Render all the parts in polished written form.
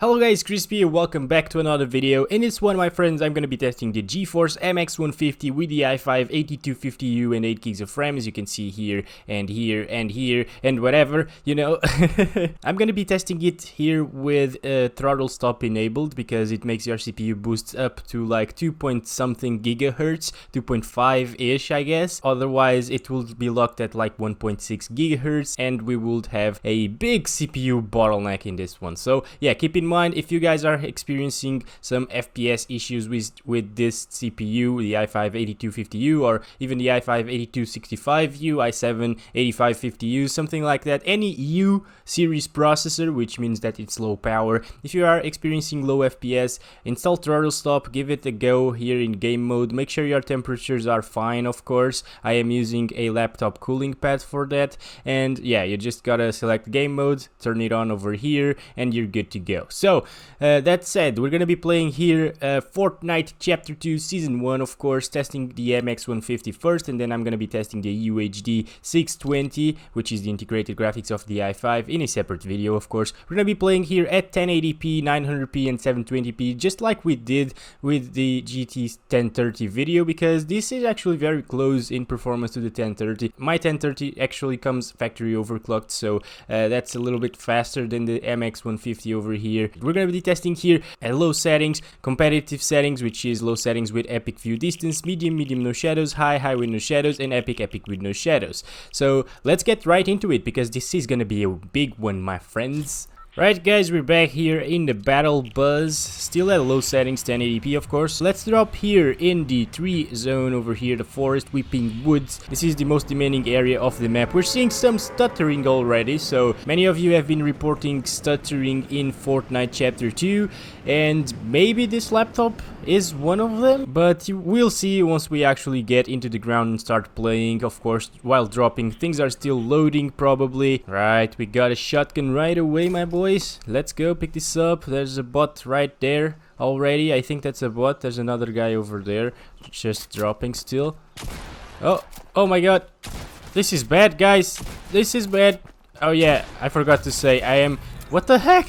Hello guys, Crispy, welcome back to another video. In this one, my friends, I'm gonna be testing the GeForce MX 150 with the i5-8250U and 8 gigs of RAM, as you can see here and here and here and whatever, you know. I'm gonna be testing it here with Throttlestop enabled because it makes your CPU boost up to like 2 point something gigahertz, 2.5-ish I guess. Otherwise, it will be locked at like 1.6 gigahertz and we would have a big CPU bottleneck in this one. So yeah, keep in mind if you guys are experiencing some FPS issues with this CPU, the i5-8250U or even the i5-8265U, i7-8550U, something like that, any U series processor, which means that it's low power. If you are experiencing low FPS, install Throttlestop, give it a go here in game mode. Make sure your temperatures are fine, of course. I am using a laptop cooling pad for that, and yeah, you just gotta select game mode, turn it on over here, and you're good to go. So, that said, we're gonna be playing here Fortnite Chapter 2 Season 1, of course, testing the MX 150 first, and then I'm gonna be testing the UHD 620, which is the integrated graphics of the i5, in a separate video, of course. We're gonna be playing here at 1080p, 900p, and 720p, just like we did with the GT 1030 video, because this is actually very close in performance to the 1030. My 1030 actually comes factory overclocked, so that's a little bit faster than the MX 150 over here. We're gonna be testing here at low settings, competitive settings, which is low settings with epic view distance, medium no shadows, high with no shadows, and epic with no shadows. So let's get right into it, because this is gonna be a big one, my friends. Right guys, we're back here in the battle buzz, still at low settings, 1080p of course. Let's drop here in the tree zone over here, the forest, weeping woods. This is the most demanding area of the map. We're seeing some stuttering already, so many of you have been reporting stuttering in Fortnite Chapter 2, and maybe this laptop is one of them, but we'll see once we actually get into the ground and start playing. Of course, while dropping, things are still loading probably. Right, we got a shotgun right away, my boys. Let's go pick this up. There's a bot right there already. I think that's a bot. There's another guy over there just dropping still. Oh my god, this is bad, guys. This is bad. Oh yeah, I forgot to say I am... What the heck?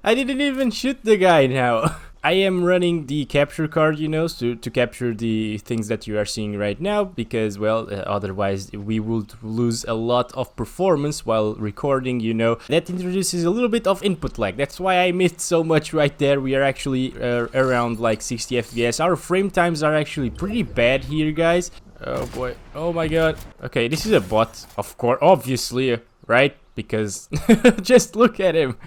I didn't even shoot the guy now. I am running the capture card, you know, to capture the things that you are seeing right now, because, well, otherwise we would lose a lot of performance while recording, you know. That introduces a little bit of input lag. That's why I missed so much right there. We are actually around like 60 FPS. Our frame times are actually pretty bad here, guys. Oh boy. Oh my god. Okay, this is a bot, of course, obviously, right? Because just look at him.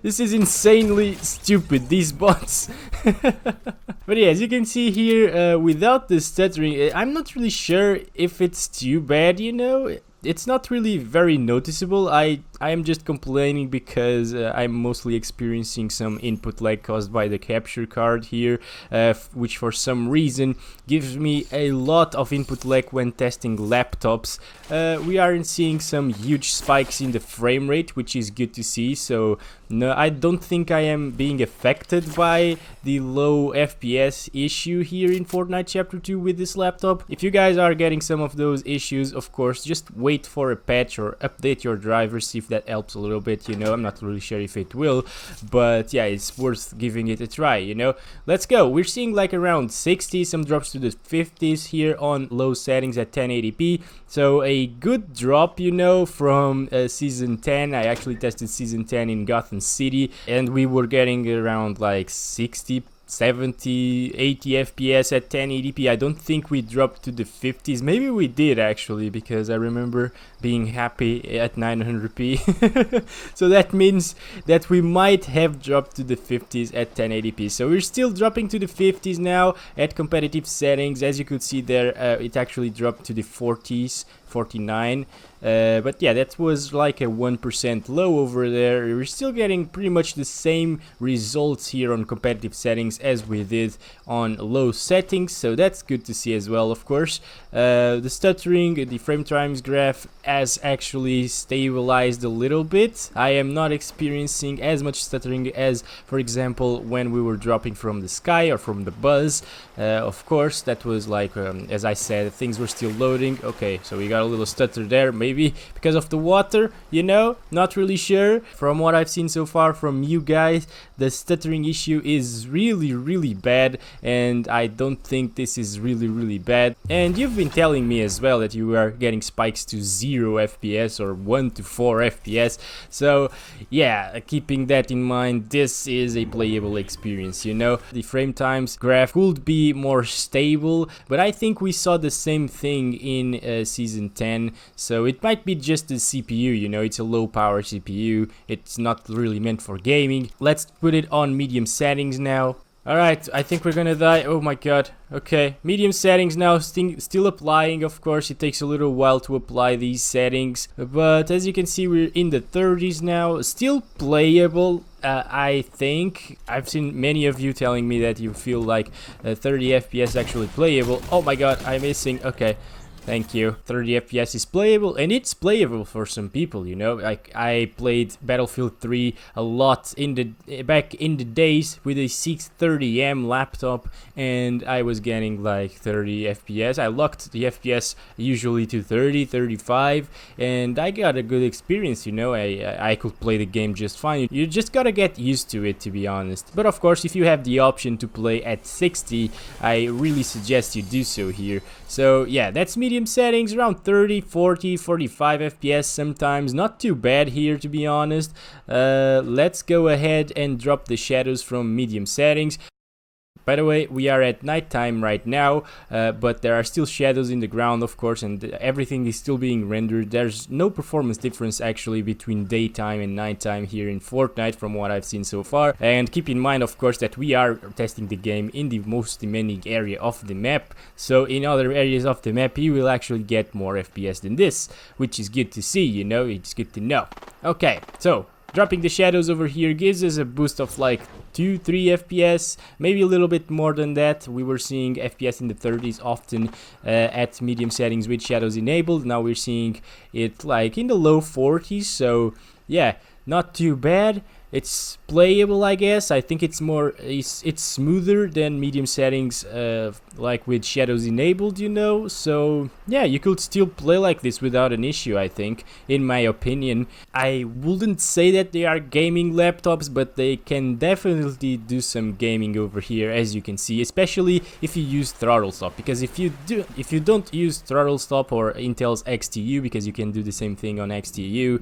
This is insanely stupid, these bots. But yeah, as you can see here, without the stuttering, I'm not really sure if it's too bad, you know. It's not really very noticeable. I am just complaining because I'm mostly experiencing some input lag caused by the capture card here, which for some reason gives me a lot of input lag when testing laptops. We aren't seeing some huge spikes in the frame rate, which is good to see. So no, I don't think I am being affected by the low FPS issue here in Fortnite Chapter 2 with this laptop. If you guys are getting some of those issues, of course, just wait for a patch or update your drivers, see if that helps a little bit, you know. I'm not really sure if it will, but yeah, it's worth giving it a try, you know. Let's go. We're seeing like around 60, some drops to the 50s here on low settings at 1080p. So a good drop, you know, from Season 10. I actually tested Season 10 in Gotham City, and we were getting around like 60, 70, 80 FPS at 1080p. I don't think we dropped to the 50s. Maybe we did actually, because I remember being happy at 900p. So that means that we might have dropped to the 50s at 1080p. So we're still dropping to the 50s now at competitive settings. As you could see there, it actually dropped to the 40s, 49. But yeah, that was like a 1% low over there. We're still getting pretty much the same results here on competitive settings as we did on low settings, so that's good to see as well, of course. The stuttering, the frame times graph has actually stabilized a little bit. I am not experiencing as much stuttering as, for example, when we were dropping from the sky or from the buzz. Of course, that was like, as I said, things were still loading. Okay, so we got a a little stutter there, maybe because of the water, you know, not really sure. From what I've seen so far from you guys, the stuttering issue is really bad, and I don't think this is really bad. And you've been telling me as well that you are getting spikes to 0 FPS or 1 to 4 FPS, so yeah, keeping that in mind, this is a playable experience, you know. The frame times graph could be more stable, but I think we saw the same thing in season 10, so it might be just the CPU, you know. It's a low power CPU, it's not really meant for gaming. Let's put it on medium settings now. Alright, I think we're gonna die. Oh my god. Okay, medium settings now, still applying. Of course, it takes a little while to apply these settings, but as you can see, we're in the 30s now. Still playable, I think. I've seen many of you telling me that you feel like 30 FPS actually playable. Oh my god, I'm missing. Okay. Thank you. 30 FPS is playable, and it's playable for some people, you know. Like, I played Battlefield 3 a lot back in the days with a 630M laptop, and I was getting like 30 FPS. I locked the FPS usually to 30, 35, and I got a good experience, you know. I could play the game just fine. You just gotta get used to it, to be honest. But of course, if you have the option to play at 60, I really suggest you do so here. So yeah, that's medium settings, around 30, 40, 45 FPS sometimes. Not too bad here, to be honest. Let's go ahead and drop the shadows from medium settings. By the way, we are at nighttime right now, but there are still shadows in the ground, of course, and everything is still being rendered. There's no performance difference actually between daytime and nighttime here in Fortnite from what I've seen so far. And keep in mind, of course, that we are testing the game in the most demanding area of the map, so in other areas of the map you will actually get more FPS than this, which is good to see, you know. It's good to know. Okay, so dropping the shadows over here gives us a boost of like 2-3 FPS, maybe a little bit more than that. We were seeing FPS in the 30s often at medium settings with shadows enabled. Now we're seeing it like in the low 40s, so yeah, not too bad. It's playable, I guess. I think it's smoother than medium settings, like with shadows enabled, you know. So yeah, you could still play like this without an issue, I think, in my opinion. I wouldn't say that they are gaming laptops, but they can definitely do some gaming over here, as you can see, especially if you use Throttlestop. Because if you don't use Throttlestop or Intel's XTU, because you can do the same thing on XTU,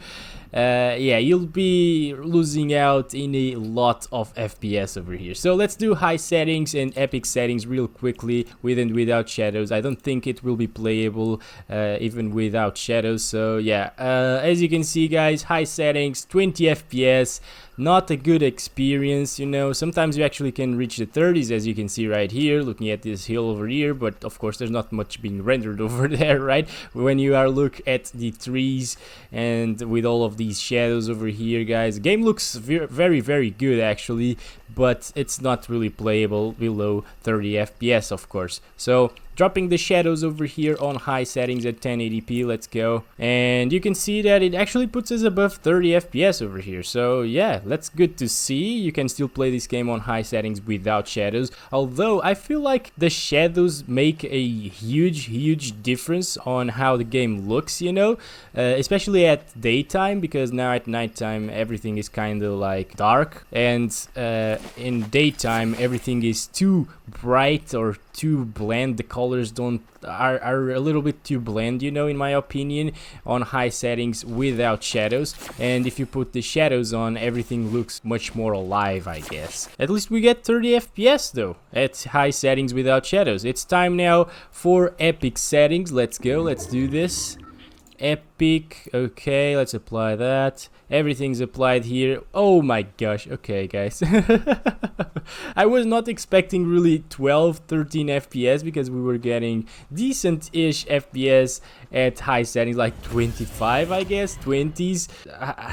yeah, you'll be losing out in a lot of FPS over here. So let's do high settings and epic settings real quickly, with and without shadows. I don't think it will be playable even without shadows. So yeah, as you can see, guys, high settings, 20 FPS. Not a good experience, you know. Sometimes you actually can reach the 30s, as you can see right here, looking at this hill over here, but of course there's not much being rendered over there, right? When you are look at the trees and with all of these shadows over here, guys, the game looks very good actually, but it's not really playable below 30 FPS, of course. So dropping the shadows over here on high settings at 1080p, let's go. And you can see that it actually puts us above 30 FPS over here. So yeah, that's good to see. You can still play this game on high settings without shadows. Although I feel like the shadows make a huge difference on how the game looks, you know. Especially at daytime, because now at nighttime everything is kind of like dark, and in daytime everything is too bright or too bland. The colors are a little bit too bland, you know, in my opinion, on high settings without shadows. And if you put the shadows on, everything looks much more alive, I guess. At least we get 30 FPS though at high settings without shadows. It's time now for epic settings. Let's go, let's do this. Epic, okay, let's apply that. Everything's applied here. Oh my gosh, okay guys. I was not expecting really 12-13 FPS, because we were getting decent-ish FPS at high settings, like 25, I guess, 20s.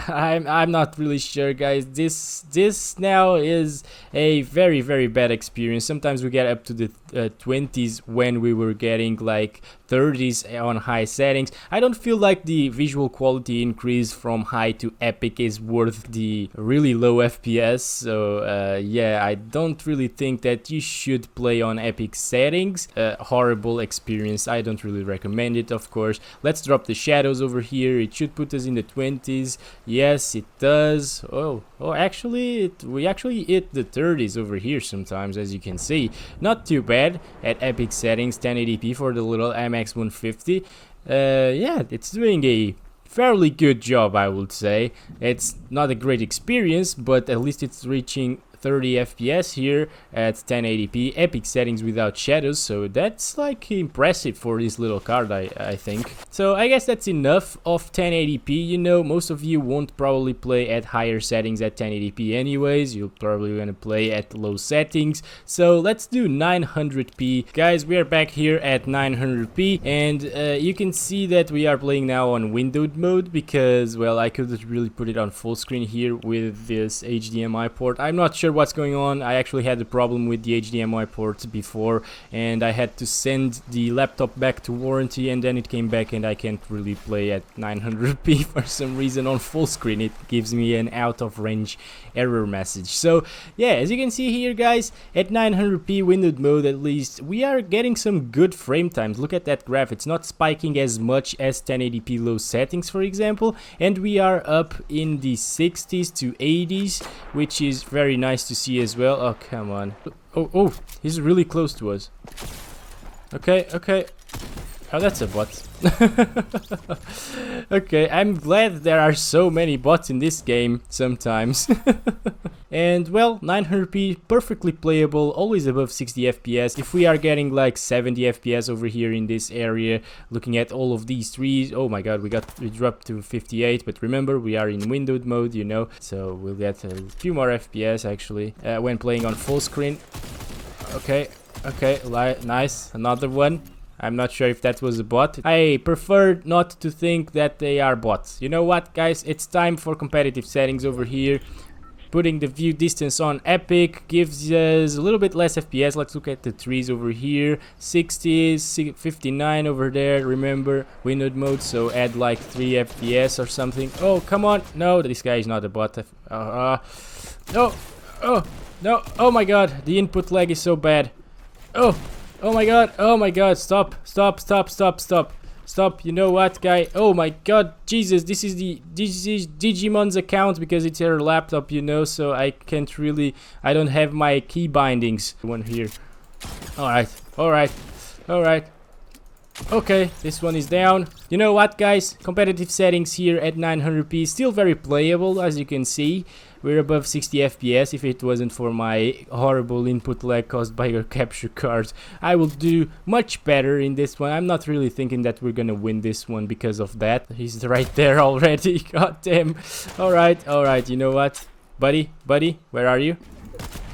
I'm not really sure, guys. This now is a very bad experience. Sometimes we get up to the 20s when we were getting like 30s on high settings. I don't feel like the visual quality increase from high to epic Epic is worth the really low FPS. So yeah, I don't really think that you should play on Epic settings. Horrible experience. I don't really recommend it, of course. Let's drop the shadows over here. It should put us in the 20s. Yes, it does. Oh, actually, we actually hit the 30s over here sometimes, as you can see. Not too bad at Epic settings. 1080p for the little MX 150. Yeah, it's doing a fairly good job, I would say. It's not a great experience, but at least it's reaching 30 FPS here at 1080p Epic settings without shadows, so that's like impressive for this little card, I think. So I guess that's enough of 1080p. You know, most of you won't probably play at higher settings at 1080p anyways. You'll probably gonna play at low settings, so let's do 900p. Guys, we are back here at 900p, and you can see that we are playing now on windowed mode because, well, I couldn't really put it on full screen here with this HDMI port. I'm not sure what's going on. I actually had a problem with the HDMI port before, and I had to send the laptop back to warranty, and then it came back, and I can't really play at 900p for some reason on full screen. It gives me an out of range error message. So yeah, as you can see here, guys, at 900p windowed mode, at least we are getting some good frame times. Look at that graph. It's not spiking as much as 1080p low settings, for example, and we are up in the 60s to 80s, which is very nice to see as well. Oh, come on. Oh, he's really close to us. Okay. Oh, that's a bot. Okay, I'm glad there are so many bots in this game sometimes. And well, 900p, perfectly playable, always above 60 FPS. If we are getting like 70 FPS over here in this area, looking at all of these trees, oh my god, we dropped to 58, but remember, we are in windowed mode, you know, so we'll get a few more FPS actually when playing on full screen. Okay, nice, another one. I'm not sure if that was a bot. I prefer not to think that they are bots. You know what, guys? It's time for competitive settings over here. Putting the view distance on Epic gives us a little bit less FPS. Let's look at the trees over here. 60s, 59 over there. Remember, windowed mode, so add like 3 FPS or something. Oh, come on. No, this guy is not a bot. No. Oh my god. The input lag is so bad. Oh my god, stop, you know what, guy? Oh my god, Jesus, this is Digimon's account because it's her laptop, you know, so I can't really, I don't have my key bindings. One here. Alright. Okay, this one is down. You know what, guys? Competitive settings here at 900p, still very playable, as you can see. We're above 60 FPS. If it wasn't for my horrible input lag caused by your capture card, I will do much better in this one. I'm not really thinking that we're gonna win this one because of that. He's right there already. God damn. Alright, you know what? Buddy, where are you?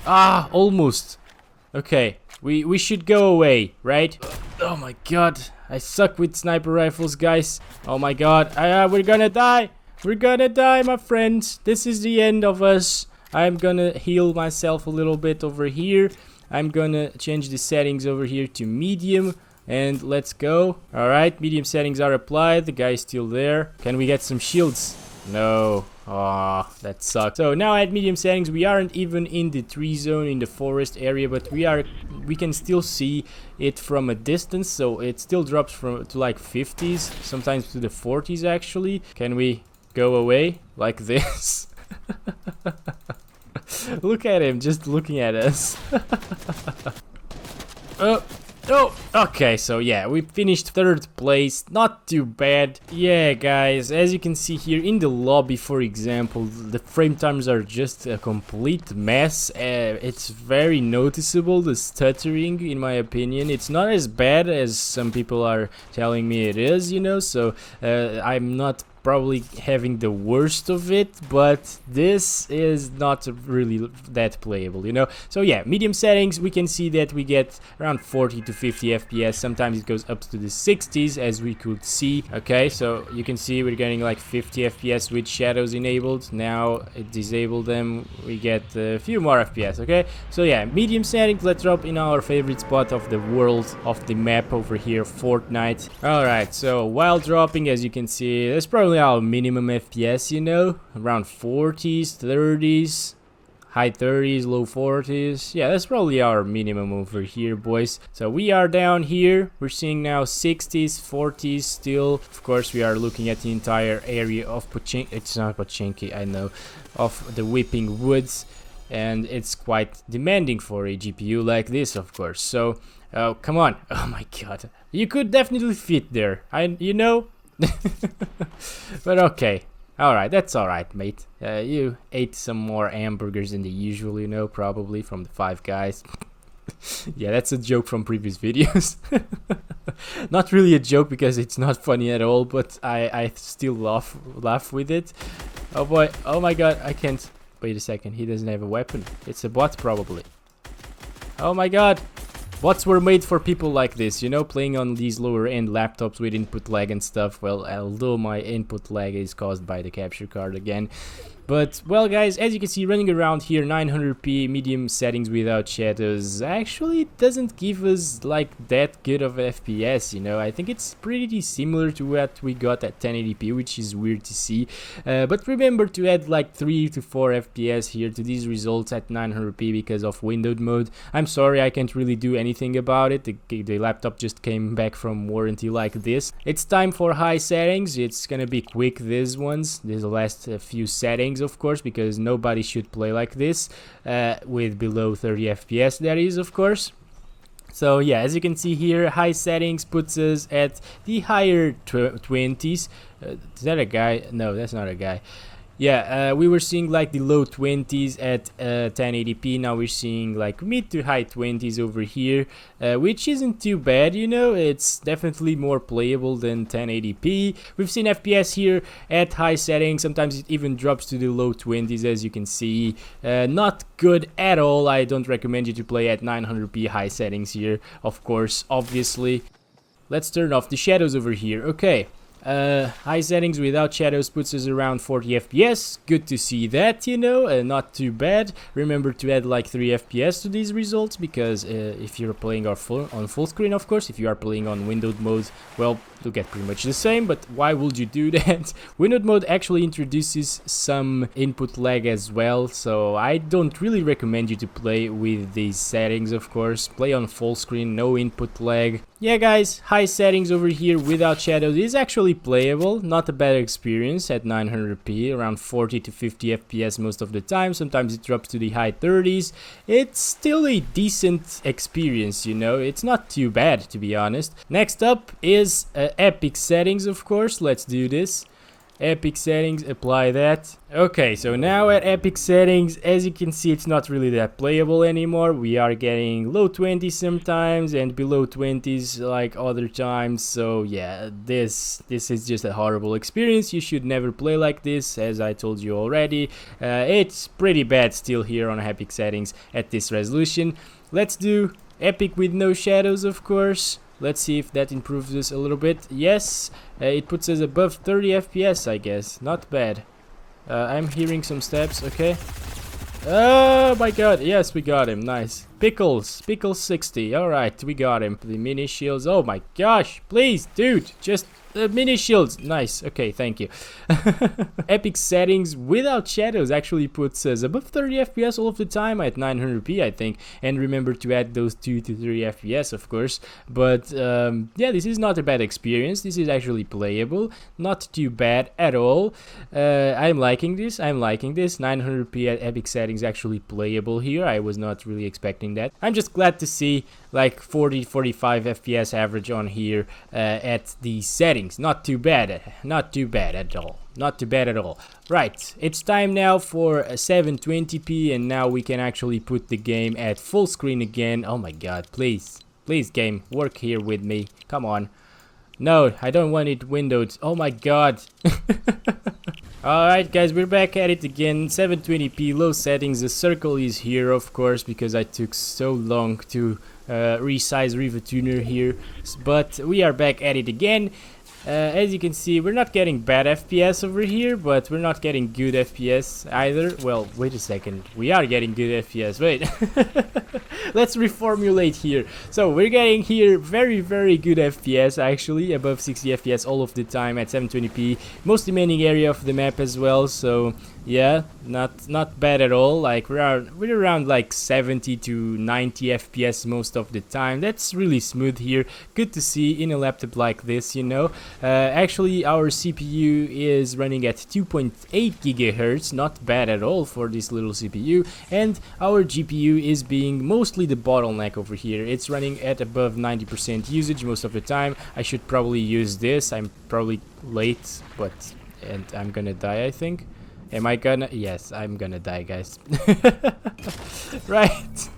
Ah, almost. Okay, we should go away, right? Oh my god, I suck with sniper rifles, guys. Oh my god, we're gonna die. We're gonna die, my friends. This is the end of us. I'm gonna heal myself a little bit over here. I'm gonna change the settings over here to medium. And let's go. Alright, medium settings are applied. The guy is still there. Can we get some shields? No. Ah, that sucks. So now at medium settings, we aren't even in the tree zone in the forest area, but we can still see it from a distance. So it still drops to like 50s, sometimes to the 40s actually. Can we go away like this? Look at him, just looking at us. Oh, okay, so yeah, we finished 3rd place, not too bad. Yeah, guys, as you can see here in the lobby, for example, the frame times are just a complete mess. It's very noticeable, the stuttering, in my opinion. It's not as bad as some people are telling me it is, you know, so I'm not probably having the worst of it, but this is not really that playable, you know. So yeah, medium settings, we can see that we get around 40 to 50 FPS. Sometimes it goes up to the 60s, as we could see. Okay, so you can see we're getting like 50 FPS with shadows enabled. Now it disabled them, we get a few more FPS. Okay, so yeah, medium settings. Let's drop in our favorite spot of the world, of the map over here, Fortnite. All right, so while dropping, as you can see, there's probably probably our minimum FPS, you know, around 40s, 30s, high 30s, low 40s. Yeah, that's probably our minimum over here, boys. So we are down here. We're seeing now 60s, 40s still. Of course, we are looking at the entire area of Pochinki. It's not Pochinki, I know, of the Whipping Woods. And it's quite demanding for a GPU like this, of course. So, come on. Oh my god. You could definitely fit there. You know? But okay. Alright, that's alright, mate. You ate some more hamburgers than the usual, you know, probably from the Five Guys. Yeah, that's a joke from previous videos. Not really a joke because it's not funny at all, but I still laugh with it. Oh boy, oh my god, I can't. Wait a second, he doesn't have a weapon. It's a bot probably. Oh my god. Bots were made for people like this, you know, playing on these lower end laptops with input lag and stuff. Well, although my input lag is caused by the capture card again. But, well guys, as you can see, running around here, 900p, medium settings without shadows, actually doesn't give us, like, that good of FPS, you know. I think it's pretty similar to what we got at 1080p, which is weird to see. But remember to add, like, 3 to 4 FPS here to these results at 900p because of windowed mode. I'm sorry, I can't really do anything about it. The laptop just came back from warranty like this. It's time for high settings. It's gonna be quick, these ones. These are the last few settings, of course, because nobody should play like this with below 30 FPS, that is, of course. So yeah, as you can see here, high settings puts us at the higher 20s. Is that a guy? No, that's not a guy. Yeah, we were seeing like the low 20s at 1080p. Now we're seeing like mid to high 20s over here, which isn't too bad, you know. It's definitely more playable than 1080p. We've seen FPS here at high settings. Sometimes it even drops to the low 20s, as you can see. Not good at all. I don't recommend you to play at 900p high settings here, of course, obviously. Let's turn off the shadows over here. Okay. High settings without shadows puts us around 40 FPS. Good to see that, you know, not too bad. Remember to add like 3 FPS to these results, because if you're playing on full screen, of course, if you are playing on windowed mode, well, you'll get pretty much the same, but why would you do that? Windowed mode actually introduces some input lag as well, so I don't really recommend you to play with these settings, of course. Play on full screen, no input lag. Yeah guys, high settings over here without shadows is actually playable, not a bad experience at 900p, around 40 to 50 FPS most of the time. Sometimes it drops to the high 30s. It's still a decent experience, you know, it's not too bad, to be honest. Next up is epic settings, of course. Let's do this. Epic settings, apply that. Okay, so now at epic settings, as you can see, it's not really that playable anymore. We are getting low 20s sometimes and below 20s like other times. So yeah, this is just a horrible experience. You should never play like this, as I told you already. It's pretty bad still here on epic settings at this resolution. Let's do epic with no shadows, of course. Let's see if that improves us a little bit. Yes, it puts us above 30 FPS, I guess. Not bad. I'm hearing some steps, okay. Oh my god, yes, we got him, nice. Pickles 60, alright, we got him. The mini shields, oh my gosh, please, dude, just mini shields, nice, okay, thank you. Epic settings without shadows actually puts us above 30 FPS all of the time at 900p, I think. And remember to add those 2 to 3 FPS, of course. But yeah, this is not a bad experience. This is actually playable, not too bad at all. I'm liking this. 900p at epic settings actually playable here. I was not really expecting that. I'm just glad to see like 40-45 FPS average on here at the settings. Not too bad at all. Not too bad at all. Right, it's time now for 720p, and now we can actually put the game at full screen again. Oh my god, please game, work here with me. Come on. No, I don't want it windowed. Oh my god. Alright guys, we're back at it again. 720p low settings. The circle is here, of course, because I took so long to resize Riva Tuner here. But we are back at it again. As you can see, we're not getting bad FPS over here, but we're not getting good FPS either. Well, wait a second, we are getting good FPS, wait. Let's reformulate here. So we're getting here very good FPS, actually, above 60 FPS all of the time at 720p, most demanding area of the map as well. So yeah, not bad at all. Like we're around like 70 to 90 FPS most of the time. That's really smooth here. Good to see in a laptop like this, you know. Actually, our CPU is running at 2.8 gigahertz, not bad at all for this little CPU. And our GPU is being mostly the bottleneck over here. It's running at above 90% usage most of the time. I should probably use this. I'm probably late, and I'm gonna die, I think. Am I gonna? Yes, I'm gonna die, guys. Right.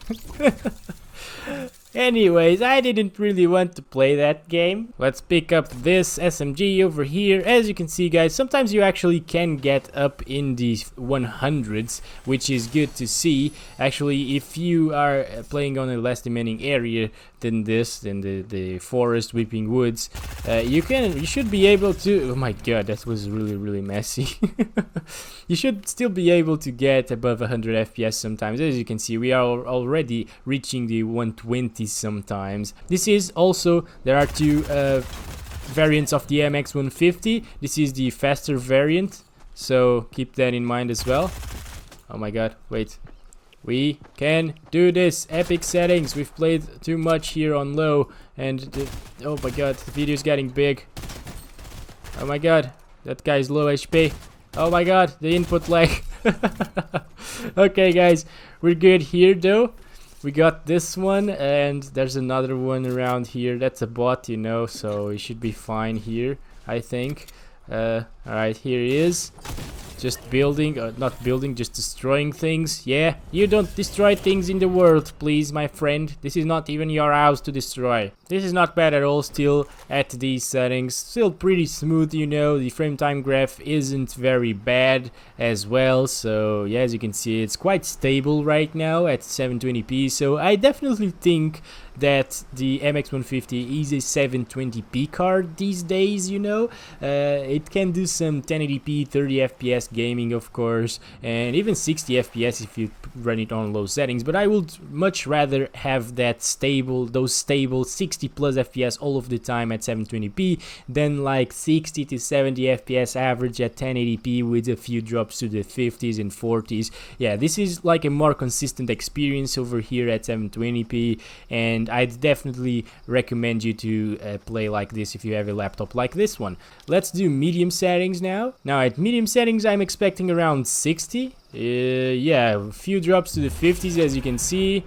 Anyways, I didn't really want to play that game. Let's pick up this SMG over here. As you can see, guys, sometimes you actually can get up in the 100s, which is good to see. Actually, if you are playing on a less demanding area than the forest, weeping woods, you should be able to. Oh my god, that was really messy. You should still be able to get above 100 FPS sometimes. As you can see, we are already reaching the 120 sometimes. This is also, there are two variants of the MX 150. This is the faster variant, so keep that in mind as well. Oh my god, wait. We can do this. Epic settings. We've played too much here on low, and oh my god, the video is getting big. Oh my god, that guy's low HP. Oh my god, the input lag. Okay, guys, we're good here though. We got this one, and there's another one around here. That's a bot, you know, so it should be fine here, I think. Alright, here he is. Just building, not building, just destroying things. Yeah, you don't destroy things in the world, please, my friend. This is not even your house to destroy. This is not bad at all still at these settings. Still pretty smooth, you know. The frame time graph isn't very bad as well. So, yeah, as you can see, it's quite stable right now at 720p. So, I definitely think that the MX 150 is a 720p card these days, you know. It can do some 1080p 30 FPS gaming, of course, and even 60 FPS if you run it on low settings, but I would much rather have that stable, those stable 60 plus FPS all of the time at 720p than like 60 to 70 FPS average at 1080p with a few drops to the 50s and 40s. Yeah, this is like a more consistent experience over here at 720p, and I'd definitely recommend you to play like this if you have a laptop like this one. Let's do medium settings now. Now at medium settings I'm expecting around 60. Yeah, a few drops to the 50s as you can see,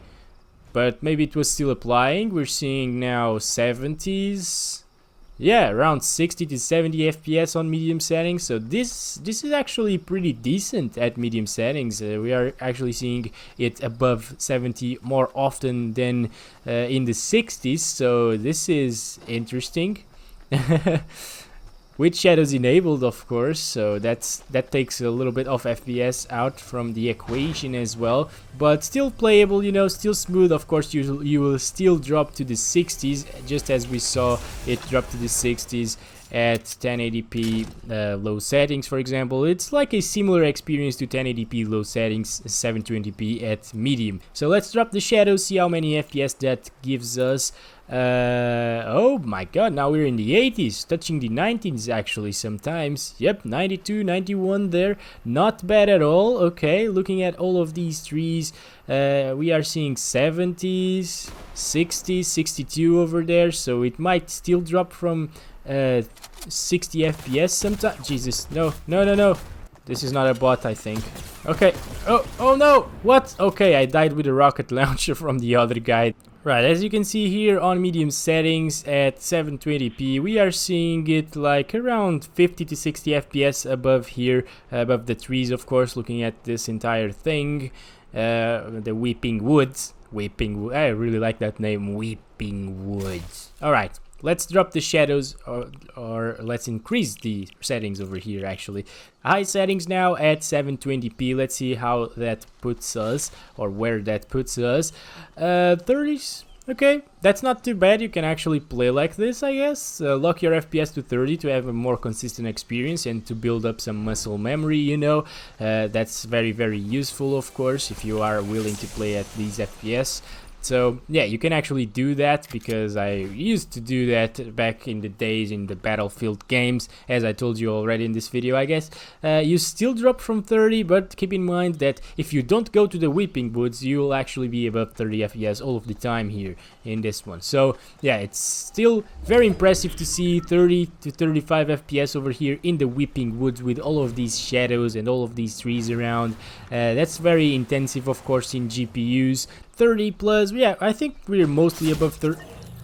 but maybe it was still applying. We're seeing now 70s. Yeah, around 60 to 70 FPS on medium settings. So this is actually pretty decent at medium settings. We are actually seeing it above 70 more often than in the 60s. So this is interesting. With shadows enabled, of course, so that takes a little bit of FPS out from the equation as well, but still playable, you know, still smooth. Of course, you will still drop to the 60s, just as we saw it drop to the 60s at 1080p low settings, for example. It's like a similar experience to 1080p low settings, 720p at medium. So let's drop the shadows, see how many FPS that gives us. Oh my god, now we're in the 80s, touching the 90s actually sometimes. Yep, 92, 91 there, not bad at all. Okay, looking at all of these trees, we are seeing 70s, 60s, 62 over there, so it might still drop from 60 FPS sometimes. Jesus, no. This is not a bot, I think. Okay. Oh no! What? Okay, I died with a rocket launcher from the other guy. Right, as you can see here on medium settings at 720p, we are seeing it like around 50 to 60 FPS above here, above the trees, of course, looking at this entire thing. The Weeping Woods. I really like that name, Weeping Woods. Alright. Let's drop the shadows, or let's increase the settings over here actually. High settings now at 720p. Let's see how that puts us, or where that puts us. 30s, Okay, that's not too bad. You can actually play like this, I guess. Lock your FPS to 30 to have a more consistent experience and to build up some muscle memory, you know. That's very, very useful, of course, if you are willing to play at these FPS. So yeah, you can actually do that, because I used to do that back in the days in the Battlefield games, as I told you already in this video, I guess. You still drop from 30, but keep in mind that if you don't go to the whipping woods, you will actually be above 30 FPS all of the time here in this one. So yeah, it's still very impressive to see 30 to 35 FPS over here in the whipping woods with all of these shadows and all of these trees around. That's very intensive, of course, in GPUs. 30 plus, yeah, I think we're mostly above 30.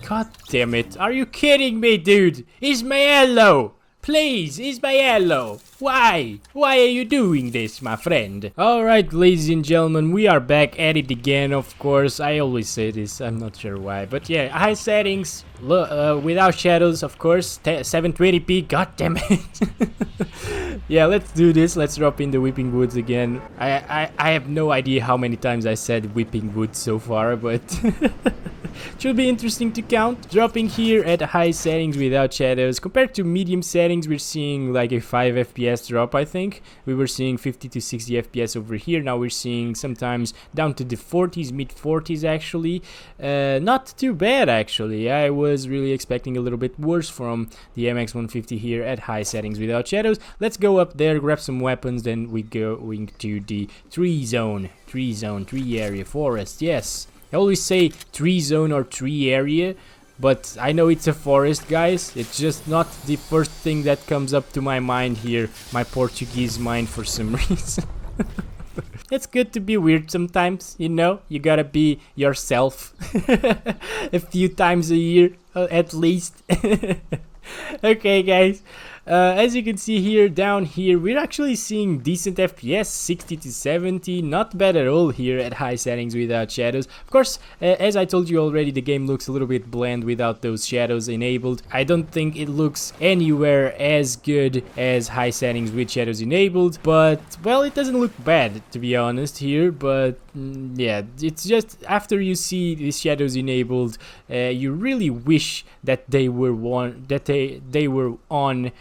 God damn it, are you kidding me, dude? Ismaello! Please, Ismaello! Why? Why are you doing this, my friend? Alright, ladies and gentlemen, we are back at it again, of course. I always say this, I'm not sure why. But yeah, high settings, without shadows, of course. 720p, god damn it. Yeah, let's do this. Let's drop in the whipping woods again. I have no idea how many times I said whipping woods so far, but should be interesting to count. Dropping here at high settings without shadows. Compared to medium settings, we're seeing like a 5 FPS drop, I think. We were seeing 50 to 60 FPS over here. Now we're seeing sometimes down to the 40s, mid 40s actually. Not too bad actually. I was really expecting a little bit worse from the MX 150 here at high settings without shadows. Let's go up there, grab some weapons, then we go into the tree area, forest, yes. I always say tree zone or tree area, but I know it's a forest, guys. It's just not the first thing that comes up to my mind here, my Portuguese mind, for some reason. It's good to be weird sometimes, you know? You gotta be yourself a few times a year, at least. Okay, guys. As you can see here, down here, we're actually seeing decent FPS, 60 to 70, not bad at all here at high settings without shadows. Of course, as I told you already, the game looks a little bit bland without those shadows enabled. I don't think it looks anywhere as good as high settings with shadows enabled, but, well, it doesn't look bad, to be honest here, but yeah, it's just after you see the shadows enabled, you really wish that they were on.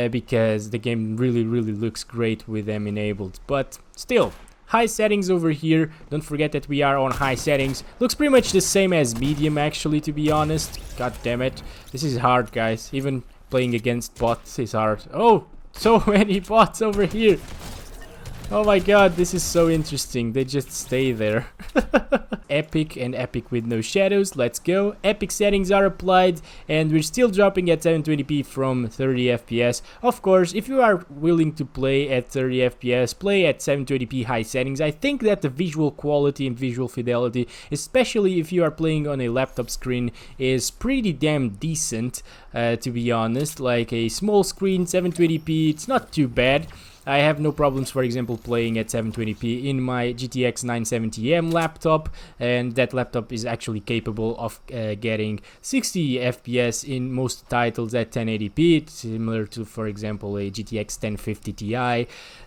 Because the game really looks great with them enabled. But still, high settings over here. Don't forget that we are on high settings. Looks pretty much the same as medium actually, to be honest. God damn it, this is hard, guys. Even playing against bots is hard. Oh, so many bots over here. Oh my god, this is so interesting. They just stay there. Epic and epic with no shadows. Let's go. Epic settings are applied, and we're still dropping at 720p from 30 FPS. Of course, if you are willing to play at 30 FPS, play at 720p high settings. I think that the visual quality and visual fidelity, especially if you are playing on a laptop screen, is pretty damn decent, to be honest. Like a small screen, 720p, it's not too bad. I have no problems, for example, playing at 720p in my GTX 970M laptop, and that laptop is actually capable of getting 60 FPS in most titles at 1080p. It's similar to, for example, a GTX 1050 Ti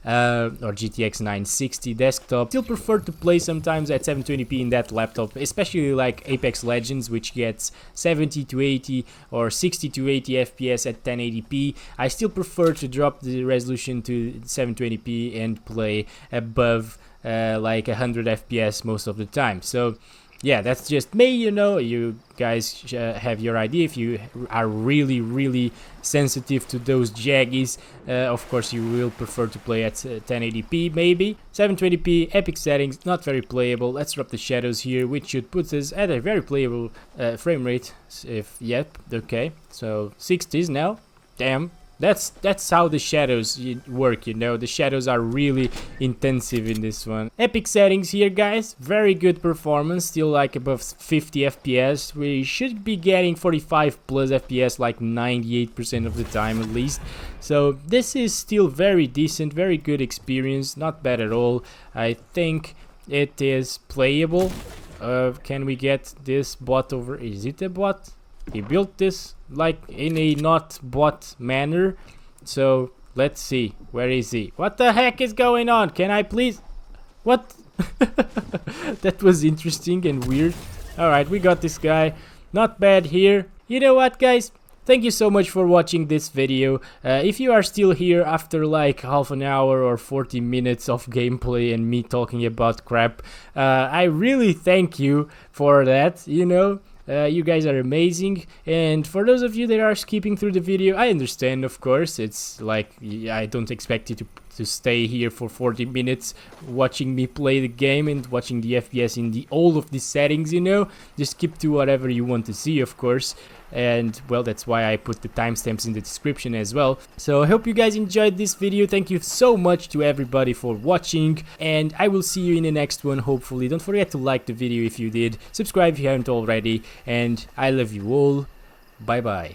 or GTX 960 desktop. Still prefer to play sometimes at 720p in that laptop, especially like Apex Legends, which gets 70 to 80 or 60 to 80 FPS at 1080p. I still prefer to drop the resolution to 720p and play above like 100 FPS most of the time. So yeah, that's just me, you know. You guys have your idea. If you are really sensitive to those jaggies, of course you will prefer to play at 1080p maybe. 720p, epic settings, not very playable. Let's drop the shadows here, which should put us at a very playable frame rate. Yep, okay, so 60s now. Damn. That's how the shadows work, you know. The shadows are really intensive in this one. Epic settings here, guys. Very good performance. Still like above 50 FPS. We should be getting 45 plus FPS like 98% of the time at least. So this is still very decent, very good experience. Not bad at all. I think it is playable. Can we get this bot over? Is it a bot? He built this like in a not bot manner, so let's see. Where is he? What the heck is going on? Can I please? What? That was interesting and weird. Alright, we got this guy. Not bad here. You know what, guys? Thank you so much for watching this video. If you are still here after like half an hour or 40 minutes of gameplay and me talking about crap, I really thank you for that, you know. You guys are amazing, and for those of you that are skipping through the video, I understand, of course. It's like, I don't expect you to stay here for 40 minutes watching me play the game and watching the FPS in all of these settings, you know. Just skip to whatever you want to see, of course. And well, that's why I put the timestamps in the description as well. So I hope you guys enjoyed this video. Thank you so much to everybody for watching, and I will see you in the next one, hopefully. Don't forget to like the video if you did, subscribe if you haven't already, and I love you all. Bye bye.